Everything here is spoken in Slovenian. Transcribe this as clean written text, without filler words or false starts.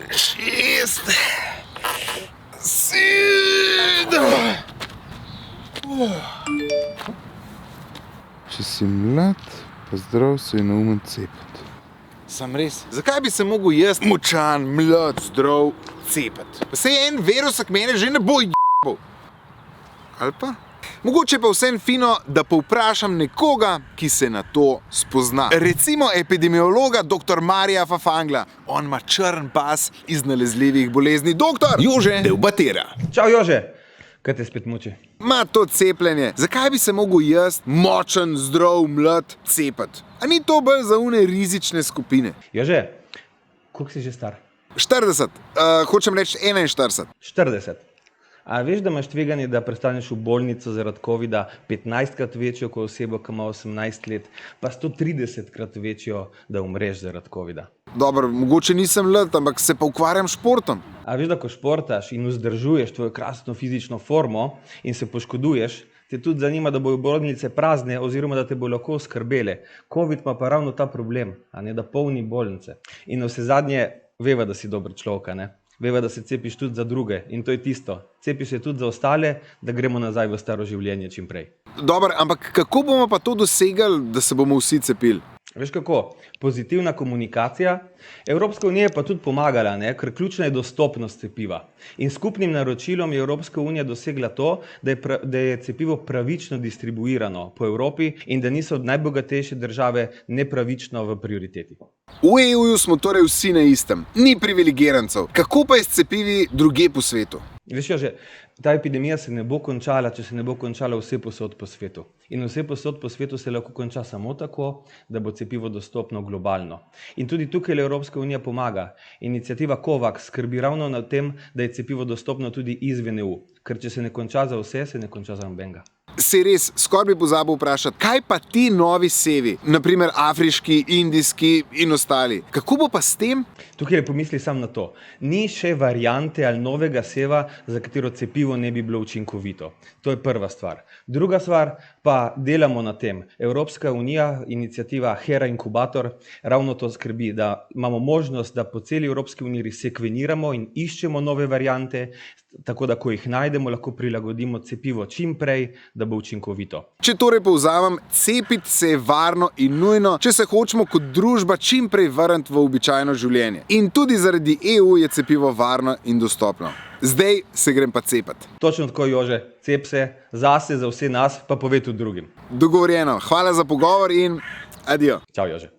6, 7. Če si mlad, pa zdrav, se je naumen cepati. Sam res, zakaj bi se mogel jaz močan, mlad, zdrav cepati? Pa sej en virus, ak mene že ne bo j***bal. Ali pa? Mogoče pa vsem fino, da povprašam nekoga, ki se na to spozna. Recimo epidemiologa dr. Marija Fafangla. On ima črn pas iz nalezljivih bolezni. Doktor Jože Del Batera. Čau, Jože. Kaj te spet muči? Ma to cepljenje. Zakaj bi se mogel jaz, močen, zdrav, mlad, cepati? A ni to bolj za une rizične skupine? Jože, koliko si že star? 40. Hočem reči 41. 40. A veš, da imaš tveganje, da prestaneš v bolnico zaradi covida 15krat večjo kot osebo, ki ima 18 let, pa 130krat večjo, da umreš zaradi covida? Dobro, mogoče nisem mlad, ampak se pa ukvarjam s športom. A veš, da ko športaš in vzdržuješ tvojo krasno fizično formo in se poškoduješ, te tudi zanima, da bojo bolnice prazne oziroma da te bo lahko skrbele. Covid ima pa ravno ta problem, a ne da polni bolnice. In vsezadnje veva, da si dober človek, ne? Veva, da se cepiš tudi za druge in to je tisto. Cepiš se tudi za ostale, da gremo nazaj v staro življenje čim prej. Dobro, ampak kako bomo pa to dosegali, da se bomo vsi cepili? Veš kako? Pozitivna komunikacija. Evropska unija je pa tudi pomagala, ne? Ker ključna je dostopnost cepiva. In skupnim naročilom je Evropska unija dosegla to, da je cepivo pravično distribuirano po Evropi in da niso najbogatejše države nepravično v prioriteti. V EU-ju smo torej vsi na istem, ni privilegirancev. Kako pa je s cepivi drugje po svetu? Veš, že ta epidemija se ne bo končala, če se ne bo končala vse posod po svetu. In vse posod po svetu se lahko konča samo tako, da bo cepivo dostopno globalno. In tudi tukaj Evropska unija pomaga. Iniciativa COVAX skrbi ravno na tem, da je cepivo dostopno tudi izven EU. Ker če se ne konča za vse, se ne konča za nobenega. Se res, skoraj bi pozabil vprašati, kaj pa ti novi sevi, naprimer afriški, indijski in ostali, kako bo pa s tem? Tukaj pomisli sam na to. Ni še variante ali novega seva, za katero cepivo ne bi bilo učinkovito. To je prva stvar. Druga stvar, pa delamo na tem. Evropska unija, iniciativa HERA Inkubator, ravno to skrbi, da imamo možnost, da po celi Evropski uniji sekveniramo in iščemo nove variante, tako da ko jih najdemo, lahko prilagodimo cepivo čim prej, da bo učinkovito. Če torej povzamem, cepiti se je varno in nujno, če se hočemo kot družba čim prej vrniti v običajno življenje. In tudi zaradi EU je cepivo varno in dostopno. Zdaj se grem pa cepati. Točno tako, Jože. Cep se zase, za vse nas, pa povej tudi drugim. Dogovorjeno. Hvala za pogovor in adijo. Čau, Jože.